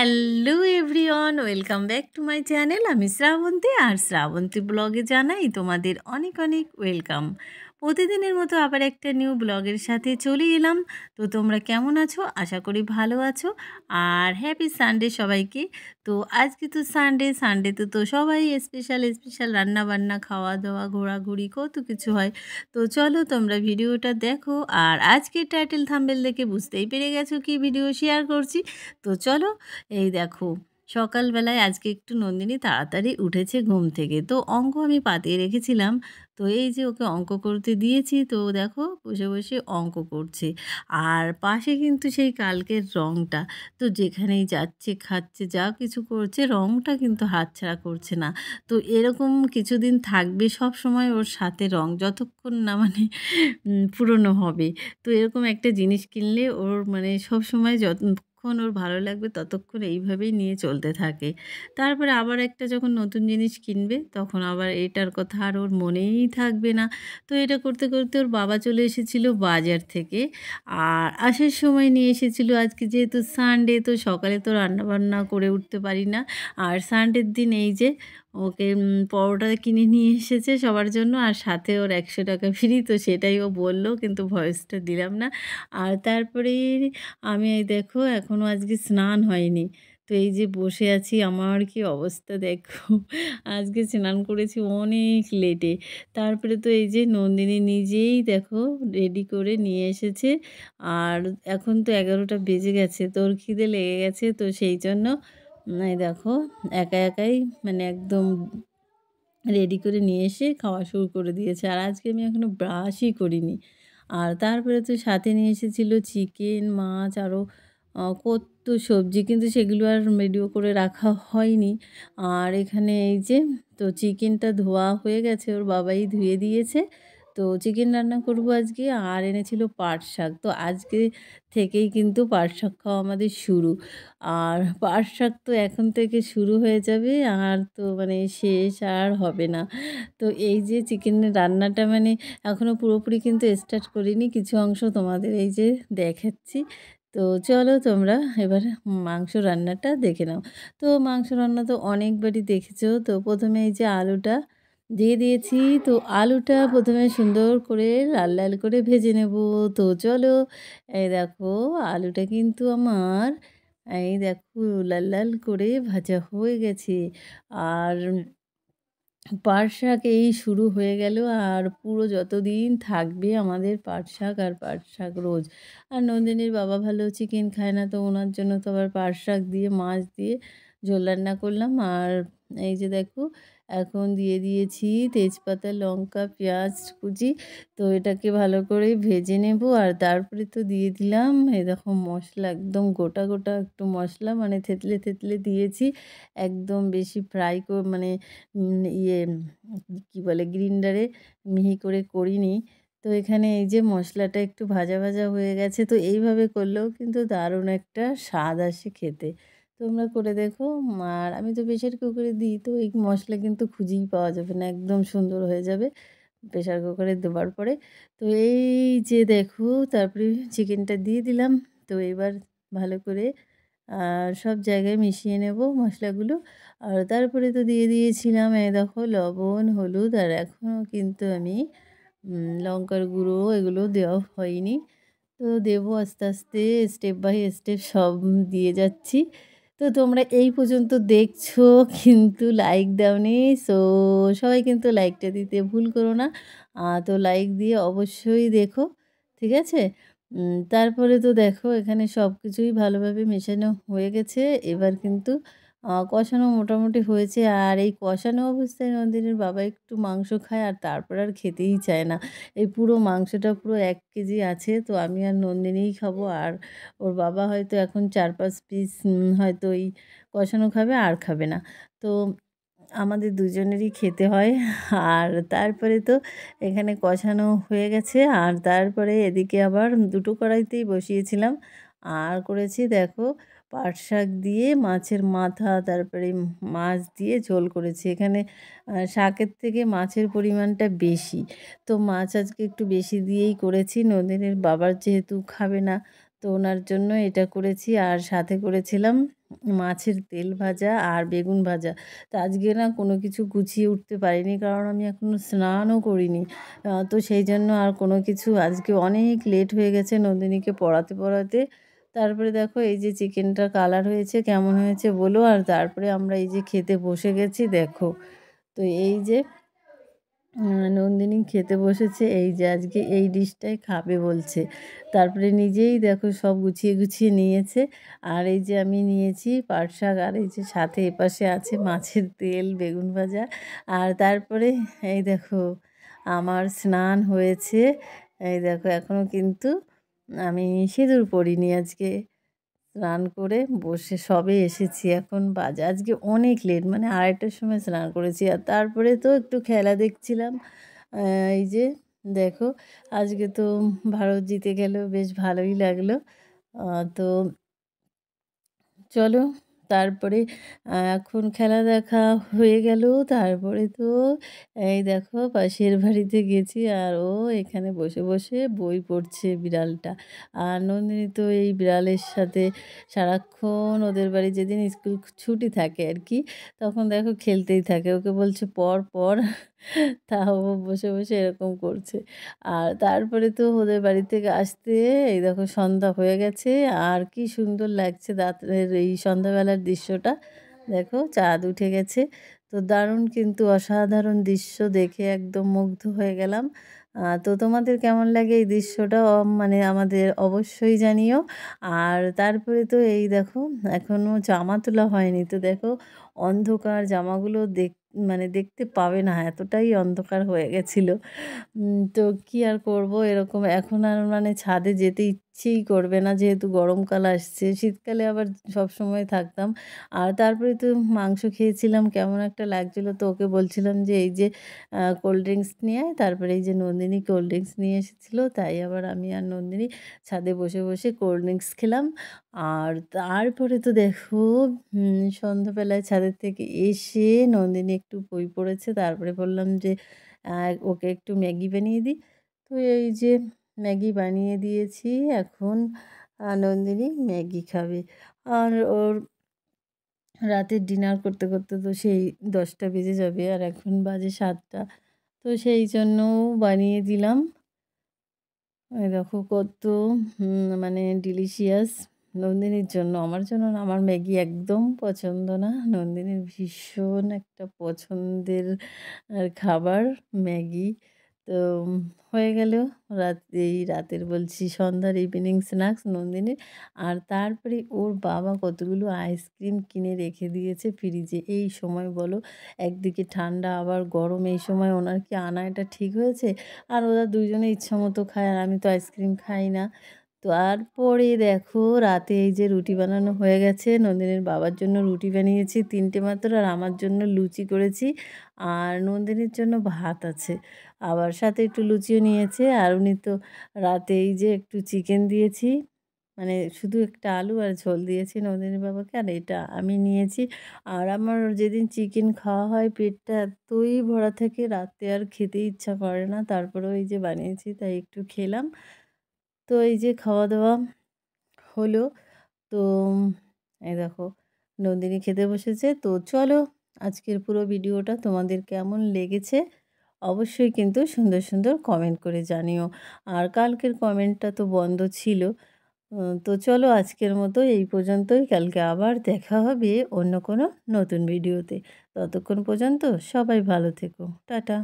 Hello everyone, welcome back to my channel. আমি শ্রাবন্তী, আর শ্রাবন্তী ব্লগে জানাই তোমাদের অনেক অনেক ওয়েলকাম। প্রতিদিনের মতো আবার একটা নিউ ব্লগের সাথে চলে এলাম। তো তোমরা কেমন আছো? আশা করি ভালো আছো। আর হ্যাপি সানডে সবাইকে। তো আজকে তো সানডেতে তো সবাই স্পেশাল স্পেশাল রান্না বান্না, খাওয়া দাওয়া, ঘোরাঘুরি, কত কিছু হয়। তো চলো তোমরা ভিডিওটা দেখো। আর আজকের টাইটেল থাম্বনেল দেখে বুঝতেই পেরে গেছো কি ভিডিও শেয়ার করছি। তো চলো, এই দেখো, সকালবেলায় আজকে একটু নন্দিনী তাড়াতাড়ি উঠেছে ঘুম থেকে। তো অঙ্ক আমি পাতিয়ে রেখেছিলাম। তো এই যে ওকে অঙ্ক করতে দিয়েছি, তো দেখো বসে বসে অঙ্ক করছে। আর পাশে কিন্তু সেই কালকের রঙটা, তো যেখানেই যাচ্ছে খাচ্ছে যা কিছু করছে, রঙটা কিন্তু হাতছাড়া করছে না। তো এরকম কিছুদিন থাকবে সব সময় ওর সাথে রঙ, যতক্ষণ না মানে পুরনো হবে। তো এরকম একটা জিনিস কিনলে ওর মানে সব সময় যতক্ষণ ওর ভালো লাগবে ততক্ষণ এইভাবেই নিয়ে চলতে থাকে। তারপরে আবার একটা যখন নতুন জিনিস কিনবে তখন আবার এটার কথা আর ওর মনেই থাকবে না। তো এটা করতে করতে ওর বাবা চলে এসেছিল বাজার থেকে। আর আসার সময় নিয়ে এসেছিল, আজকে যেহেতু সানডে তো সকালে তো রান্নাবান্না করে উঠতে পারি না। আর সানডের দিন এই যে ওকে পরোটা কিনে নিয়ে এসেছে সবার জন্য, আর সাথে ওর 100 টাকা ফ্রি। তো সেটাই ও বলল, কিন্তু ভয়েসটা দিলাম না। আর তারপরে আমি এই দেখো এখনও আজকে স্নান হয়নি। তো এই যে বসে আছি, আমার কি অবস্থা দেখো। আজকে স্নান করেছি অনেক লেটে। তারপরে তো এই যে নন্দিনী নিজেই দেখো রেডি করে নিয়ে এসেছে। আর এখন তো 11টা বেজে গেছে, তোর খিদে লেগে গেছে, তো সেই জন্য এই দেখো একা একাই মানে একদম রেডি করে নিয়ে এসে খাওয়া শুরু করে দিয়েছে। আর আজকে আমি এখনও ব্রাশই করিনি। আর তারপরে তো সাথে নিয়ে এসেছিলো চিকেন, মাছ, আরও কত সবজি, কিন্তু সেগুলো আর ভিডিও করে রাখা হয়নি। আর এখানে এই যে, তো চিকেনটা ধোয়া হয়ে গেছে, ওর বাবাই ধুয়ে দিয়েছে। তো চিকেন রান্না করব আজকে। আর এনেছিল পাট শাক, তো আজকে থেকেই কিন্তু পাট শাক খাওয়া আমাদের শুরু। আর পাট শাক তো এখন থেকে শুরু হয়ে যাবে, আর তো মানে শেষ আর হবে না। তো এই যে চিকেনের রান্নাটা মানে এখনও পুরোপুরি কিন্তু স্টার্ট করিনি, কিছু অংশ তোমাদের এই যে দেখাচ্ছি। তো চলো তোমরা এবার মাংস রান্নাটা দেখে নাও। তো মাংস রান্না তো অনেকবারই দেখেছো। তো প্রথমে এই যে আলুটা দিয়ে দিয়েছি। তো আলুটা প্রথমে সুন্দর করে লাল লাল করে ভেজে নেব। তো চলো, এই দেখো আলুটা কিন্তু আমার এই দেখো লাল লাল করে ভাজা হয়ে গেছে। আর পাট শাক এই শুরু হয়ে গেল, আর পুরো যতদিন থাকবে আমাদের পাট শাক আর পাট শাক রোজ। আর নন্দিনীর বাবা ভালো চিকেন খায় না, তো ওনার জন্য তো আবার পাট শাক দিয়ে মাছ দিয়ে ঝোল রান্না করলাম। আর এই যে দেখো এখন দিয়ে দিয়েছি তেজপাতা, লঙ্কা, পেঁয়াজ কুচি। তো এটাকে ভালো করে ভেজে নেব। আর তারপরে তো দিয়ে দিলাম এই দেখো মশলা, একদম গোটা গোটা একটু মশলা, মানে থেতলে থেতলে দিয়েছি, একদম বেশি ফ্রাই মানে কী বলে গ্রিন্ডারে মিহি করে করিনি। তো এখানে এই যে মশলাটা একটু ভাজা ভাজা হয়ে গেছে, তো এইভাবে করলেও কিন্তু দারুণ একটা স্বাদ আসে খেতে। তোমরা করে দেখো। আর আমি তো প্রেশার কুকারে দিই, তো এই মশলা কিন্তু খুঁজেই পাওয়া যাবে না, একদম সুন্দর হয়ে যাবে প্রেশার কুকারে দেওয়ার পরে। তো এই যে দেখো তারপরে চিকেনটা দিয়ে দিলাম। তো এবার ভালো করে সব জায়গায় মিশিয়ে নেব মশলাগুলো। আর তারপরে তো দিয়ে দিয়েছিলাম এই দেখো লবণ, হলুদ, আর এখনও কিন্তু আমি লঙ্কার গুঁড়ো এগুলো দেওয়া হয়নি। তো দেবো আস্তে আস্তে, স্টেপ বাই স্টেপ সব দিয়ে যাচ্ছি। তো তোমরা এই পর্যন্ত দেখছো কিন্তু লাইক দাওনি। সো সবাই কিন্তু লাইকটা দিতে ভুল করো না। তো লাইক দিয়ে অবশ্যই দেখো, ঠিক আছে? তারপরে তো দেখো এখানে সব কিছুই ভালোভাবে মেশানো হয়ে গেছে। এবার কিন্তু কষানো মোটামুটি হয়েছে। আর এই কষানো অবস্থায় নন্দিনীর বাবা একটু মাংস খায়, আর তারপর আর খেতেই চায় না। এই পুরো মাংসটা পুরো 1 কেজি আছে, তো আমি আর নন্দিনীই খাবো। আর ওর বাবা হয়তো এখন 4-5 পিস হয়তো এই কষানো খাবে, আর খাবে না। তো আমাদের দুজনেরই খেতে হয়। আর তারপরে তো এখানে কষানো হয়ে গেছে। আর তারপরে এদিকে আবার দুটো কড়াইতেই বসিয়েছিলাম। আর করেছি দেখো পাট শাক দিয়ে মাছের মাথা, তারপরে মাছ দিয়ে ঝোল করেছি। এখানে শাকের থেকে মাছের পরিমাণটা বেশি, তো মাছ আজকে একটু বেশি দিয়েই করেছি। নন্দিনীর বাবার যেহেতু খাবে না, তো ওনার জন্য এটা করেছি, আর সাথে করেছিলাম মাছের তেল ভাজা আর বেগুন ভাজা। তো আজকে না কোনো কিছু গুছিয়ে উঠতে পারিনি, কারণ আমি এখনও স্নানও করিনি। তো সেই জন্য আর কোনো কিছু, আজকে অনেক লেট হয়ে গেছে নন্দিনীকে পড়াতে পড়াতে। তারপরে দেখো এই যে চিকেনটার কালার হয়েছে, কেমন হয়েছে বলো। আর তারপরে আমরা এই যে খেতে বসে গেছি দেখো। তো এই যে নন্দিনী খেতে বসেছে, এই যে আজকে এই ডিশটাই খাবে বলছে। তারপরে নিজেই দেখো সব গুছিয়ে গুছিয়ে নিয়েছে। আর এই যে আমি নিয়েছি পাট শাক, আর এই যে সাথে এপাশে আছে মাছের তেল, বেগুন ভাজা। আর তারপরে এই দেখো আমার স্নান হয়েছে। এই দেখো এখনও কিন্তু আমি সিঁদুর পরিনি আজকে। স্নান করে বসে সবে এসেছি, এখন বাজে আজকে অনেক লেট, মানে 2:30টার সময় স্নান করেছি। আর তারপরে তো একটু খেলা দেখছিলাম। এই যে দেখো আজকে তো ভারত জিতে গেল, বেশ ভালোই লাগলো। তো চলো, তারপরে এখন খেলা দেখা হয়ে গেল। তারপরে তো এই দেখো পাশের বাড়িতে গেছি, আর ও এখানে বসে বসে বই পড়ছে বিড়ালটা। আর নন্দিনী তো এই বিড়ালের সাথে সারাক্ষণ, ওদের বাড়ি যেদিন স্কুল ছুটি থাকে আর কি, তখন দেখো খেলতেই থাকে। ওকে বলছে পড় পড়, তাও ও বসে বসে এরকম করছে। আর তারপরে তো ওদের বাড়ি থেকে আসতে এই দেখো সন্ধ্যা হয়ে গেছে। আর কি সুন্দর লাগছে রাতের এই সন্ধ্যাবেলার দৃশ্যটা। দেখো চাঁদ উঠে গেছে। তো দারুণ, কিন্তু অসাধারণ দৃশ্য দেখে একদম মুগ্ধ হয়ে গেলাম। তো তোমাদের কেমন লাগে এই দৃশ্যটা, মানে আমাদের অবশ্যই জানিও। আর তারপরে তো এই দেখো এখনও জামা তোলা হয়নি। তো দেখো অন্ধকার, জামাগুলো মানে দেখতে পাবে না, এতটাই অন্ধকার হয়ে গেছিলো। তো কী আর করব, এরকম এখন আর মানে ছাদে যেতে ইচ্ছেই করবে না, যেহেতু গরমকাল আসছে। শীতকালে আবার সবসময় থাকতাম। আর তারপরে তো মাংস খেয়েছিলাম, কেমন একটা লাগছিলো। তো ওকে বলছিলাম যে এই যে কোল্ড ড্রিঙ্কস নিয়ে আয়। তারপরে এই যে নন্দিনী কোল্ড ড্রিঙ্কস নিয়ে এসেছিলো, তাই আবার আমি আর নন্দিনী ছাদে বসে বসে কোল্ড ড্রিঙ্কস খেলাম। আর তারপরে তো দেখো সন্ধ্যাবেলায় ছাদের থেকে এসে নন্দিনী একটু বই পড়েছে। তারপরে বললাম যে ওকে একটু ম্যাগি বানিয়ে দিই। তো এই যে ম্যাগি বানিয়ে দিয়েছি। এখন নন্দিনী ম্যাগি খাবে। আর ওর রাতের ডিনার করতে করতে তো সেই 10টা বেজে যাবে, আর এখন বাজে 7টা। তো সেই জন্য বানিয়ে দিলাম। এই দেখো কত মানে ডিলিশিয়াস নন্দিনীর জন্য, আমার জন্য না। আমার ম্যাগি একদম পছন্দ না, নন্দিনীর ভীষণ একটা পছন্দের খাবার ম্যাগি। তো হয়ে গেল এই রাতের বলছি সন্ধ্যার ইভিনিং স্ন্যাক্স নন্দিনীর। আর তারপরে ওর বাবা কতগুলো আইসক্রিম কিনে রেখে দিয়েছে ফ্রিজে। এই সময় বলো, একদিকে ঠান্ডা আবার গরম, এই সময় ওনার কি আনা এটা ঠিক হয়েছে? আর ওরা দুইজনে ইচ্ছামতো খায়, আর আমি তো আইসক্রিম খাই না। তারপরে দেখো রাতে এই যে রুটি বানানো হয়ে গেছে। নন্দিনীর বাবার জন্য রুটি বানিয়েছি 3টে মাত্র, আর আমার জন্য লুচি করেছি। আর নন্দিনীর জন্য ভাত আছে, আবার সাথে একটু লুচিও নিয়েছে। আর উনি তো রাতে এই যে একটু চিকেন দিয়েছি, মানে শুধু একটা আলু আর ঝোল দিয়েছি নন্দিনীর বাবাকে, আর এটা আমি নিয়েছি। আর আমার যেদিন চিকেন খাওয়া হয় পেটটা এতই ভরা থাকে, রাতে আর খেতে ইচ্ছা করে না। তারপরেও এই যে বানিয়েছি, তাই একটু খেলাম। তো এই যে খাওয়া দাওয়া হলো। তো এই দেখো নন্দিনী খেতে বসেছে। তো চলো, আজকের পুরো ভিডিওটা তোমাদের কেমন লেগেছে অবশ্যই কিন্তু সুন্দর সুন্দর কমেন্ট করে জানিও। আর কালকের কমেন্টটা তো বন্ধ ছিল। তো চলো আজকের মতো এই পর্যন্তই। কালকে আবার দেখা হবে অন্য কোনো নতুন ভিডিওতে। ততক্ষণ পর্যন্ত সবাই ভালো থেকো। টাটা।